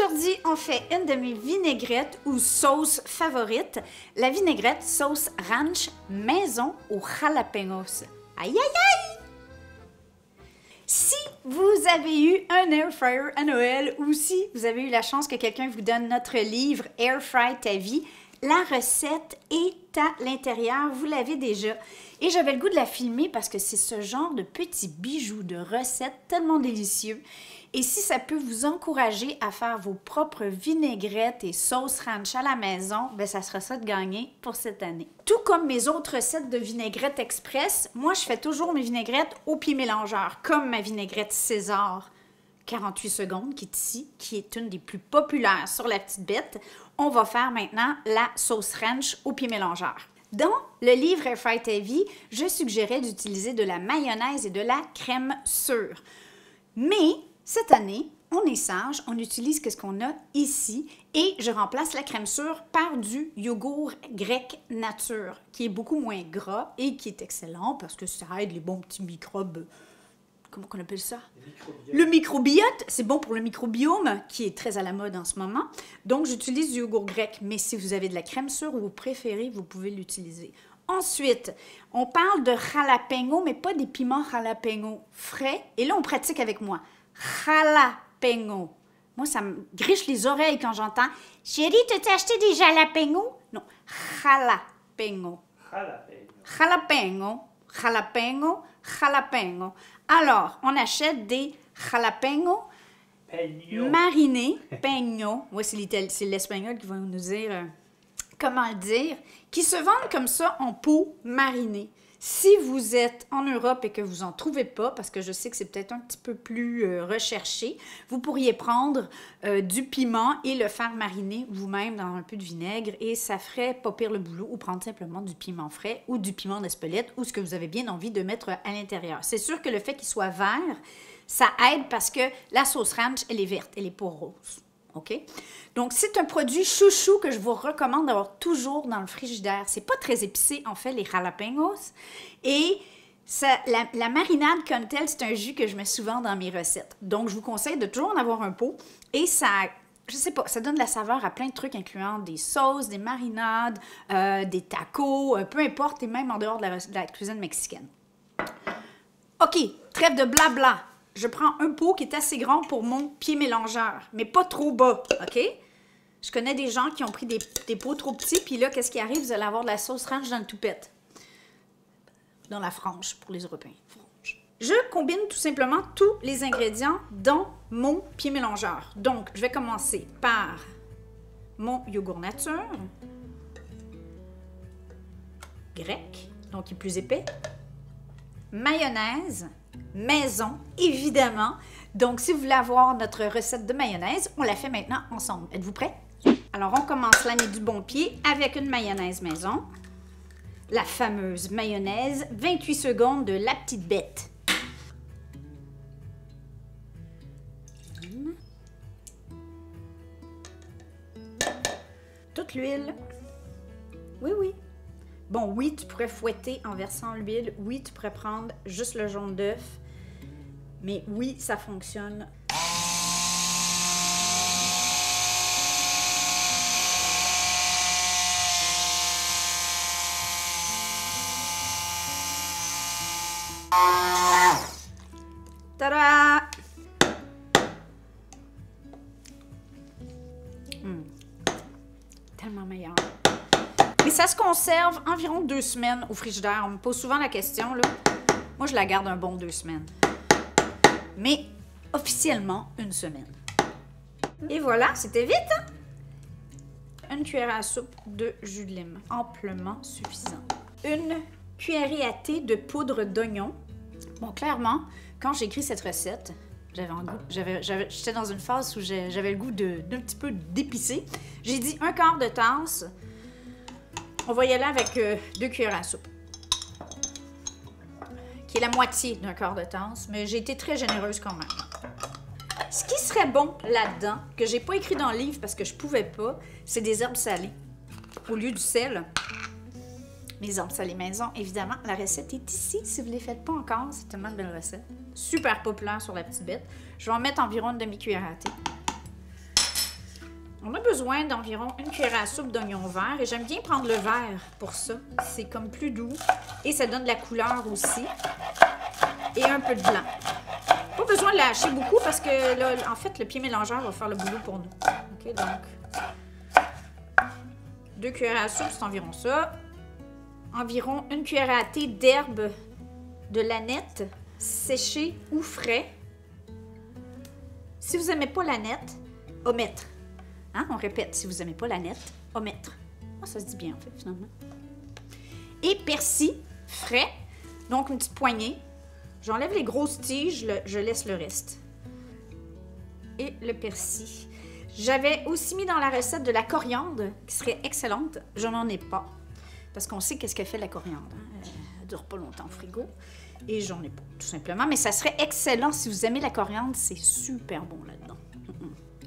Aujourd'hui, on fait une de mes vinaigrettes ou sauces favorites, la vinaigrette sauce ranch maison aux jalapenos. Aïe aïe aïe! Si vous avez eu un air fryer à Noël ou si vous avez eu la chance que quelqu'un vous donne notre livre Air Fry ta vie, la recette est à l'intérieur, vous l'avez déjà. Et j'avais le goût de la filmer parce que c'est ce genre de petit bijou de recette tellement délicieux. Et si ça peut vous encourager à faire vos propres vinaigrettes et sauces ranch à la maison, bien ça sera ça de gagner pour cette année. Tout comme mes autres recettes de vinaigrette express, moi je fais toujours mes vinaigrettes au pied mélangeur, comme ma vinaigrette César 48 secondes qui est ici, qui est une des plus populaires sur la petite bête. On va faire maintenant la sauce ranch au pied mélangeur. Dans le livre Air Fry ta vie, je suggérais d'utiliser de la mayonnaise et de la crème sûre. Mais cette année, on est sage, on utilise ce qu'on a ici et je remplace la crème sûre par du yogourt grec nature qui est beaucoup moins gras et qui est excellent parce que ça aide les bons petits microbes. Comment on appelle ça? Le microbiote, c'est bon pour le microbiome qui est très à la mode en ce moment. Donc, j'utilise du yogourt grec, mais si vous avez de la crème sûre ou vous préférez, vous pouvez l'utiliser. Ensuite, on parle de jalapeno, mais pas des piments jalapeno frais. Et là, on pratique avec moi. Jalapeno. Moi, ça me griche les oreilles quand j'entends « Chérie, t'as acheté des jalapenos? » Non, jalapeno. Jalapeno. Jalapeno. Jalapeno. Alors, on achète des jalapenos marinés. Peño. Oui, c'est l'espagnol qui va nous dire comment le dire. Qui se vendent comme ça en pot mariné. Si vous êtes en Europe et que vous n'en trouvez pas, parce que je sais que c'est peut-être un petit peu plus recherché, vous pourriez prendre du piment et le faire mariner vous-même dans un peu de vinaigre et ça ferait pas pire le boulot ou prendre simplement du piment frais ou du piment d'Espelette ou ce que vous avez bien envie de mettre à l'intérieur. C'est sûr que le fait qu'il soit vert, ça aide parce que la sauce ranch, elle est verte, elle n'est pas rose. OK? Donc, c'est un produit chouchou que je vous recommande d'avoir toujours dans le frigidaire. C'est pas très épicé, en fait, les jalapenos. Et ça, la marinade comme telle, c'est un jus que je mets souvent dans mes recettes. Donc, je vous conseille de toujours en avoir un pot. Et ça, je sais pas, ça donne de la saveur à plein de trucs, incluant des sauces, des marinades, des tacos, peu importe, et même en dehors de la cuisine mexicaine. OK, trêve de blabla. Je prends un pot qui est assez grand pour mon pied mélangeur, mais pas trop bas, OK? Je connais des gens qui ont pris des pots trop petits, puis là, qu'est-ce qui arrive? Vous allez avoir de la sauce ranch dans le toupette. Dans la frange, pour les Européens. Frange. Je combine tout simplement tous les ingrédients dans mon pied mélangeur. Donc, je vais commencer par mon yogourt nature, grec, donc il est plus épais, mayonnaise, maison, évidemment. Donc, si vous voulez avoir notre recette de mayonnaise, on la fait maintenant ensemble. Êtes-vous prêts? Alors, on commence l'année du bon pied avec une mayonnaise maison. La fameuse mayonnaise 28 secondes de la petite bête. Toute l'huile. Oui, oui. Bon, oui, tu pourrais fouetter en versant l'huile. Oui, tu pourrais prendre juste le jaune d'œuf. Mais oui, ça fonctionne. Tada! Tellement meilleur. Et ça se conserve environ 2 semaines au frigidaire. On me pose souvent la question, là. Moi, je la garde un bon 2 semaines. Mais officiellement, 1 semaine. Et voilà, c'était vite, hein? Une cuillère à soupe de jus de lime, amplement suffisant. Une cuillerée à thé de poudre d'oignon. Bon, clairement, quand j'ai écrit cette recette, j'étais dans une phase où j'avais le goût d'un petit peu d'épicer. J'ai dit 1/4 de tasse. On va y aller avec 2 cuillères à soupe. Qui est la moitié d'1/4 de tasse, mais j'ai été très généreuse quand même. Ce qui serait bon là-dedans, que j'ai pas écrit dans le livre parce que je pouvais pas, c'est des herbes salées. Au lieu du sel, mes herbes salées maison, évidemment, la recette est ici. Si vous ne les faites pas encore, c'est tellement une belle recette. Super populaire sur la petite bête. Je vais en mettre environ une demi-cuillère à thé. On a besoin d'environ une cuillère à soupe d'oignon vert et j'aime bien prendre le vert pour ça. C'est comme plus doux et ça donne de la couleur aussi. Et un peu de blanc. Pas besoin de lâcher beaucoup parce que là, en fait, le pied mélangeur va faire le boulot pour nous. OK, donc 2 cuillères à soupe, c'est environ ça. Environ 1 cuillère à thé d'herbe de l'aneth, séché ou frais. Si vous n'aimez pas l'aneth, omettre. Hein? On répète, si vous n'aimez pas l'aneth, omettre. Oh, ça se dit bien, en fait, finalement. Et persil frais, donc une petite poignée. J'enlève les grosses tiges, je laisse le reste. Et le persil. J'avais aussi mis dans la recette de la coriandre, qui serait excellente. Je n'en ai pas, parce qu'on sait qu'est-ce qu'elle fait la coriandre. Hein? Elle ne dure pas longtemps au frigo. Et j'en ai pas, tout simplement. Mais ça serait excellent si vous aimez la coriandre. C'est super bon là-dedans.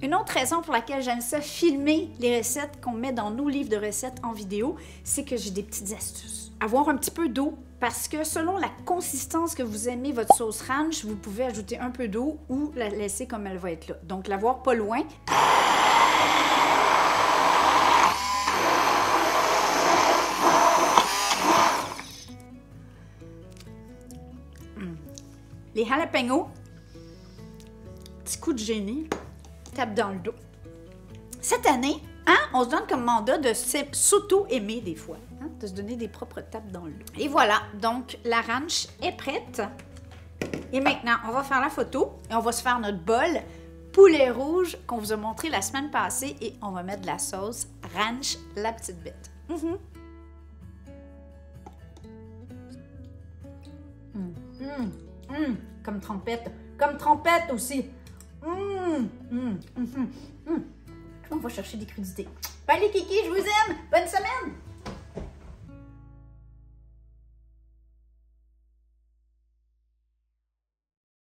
Une autre raison pour laquelle j'aime ça, filmer les recettes qu'on met dans nos livres de recettes en vidéo, c'est que j'ai des petites astuces. Avoir un petit peu d'eau, parce que selon la consistance que vous aimez votre sauce ranch, vous pouvez ajouter un peu d'eau ou la laisser comme elle va être là. Donc, l'avoir pas loin. Les jalapenos, petit coup de génie, tape dans le dos. Cette année, hein, on se donne comme mandat de s'auto-aimer des fois, hein, de se donner des propres tapes dans le dos. Et voilà, donc la ranch est prête. Et maintenant, on va faire la photo et on va se faire notre bol poulet rouge qu'on vous a montré la semaine passée et on va mettre de la sauce ranch, la petite bête. Comme trompette aussi. On va chercher des crudités. Bye les kikis, je vous aime. Bonne semaine.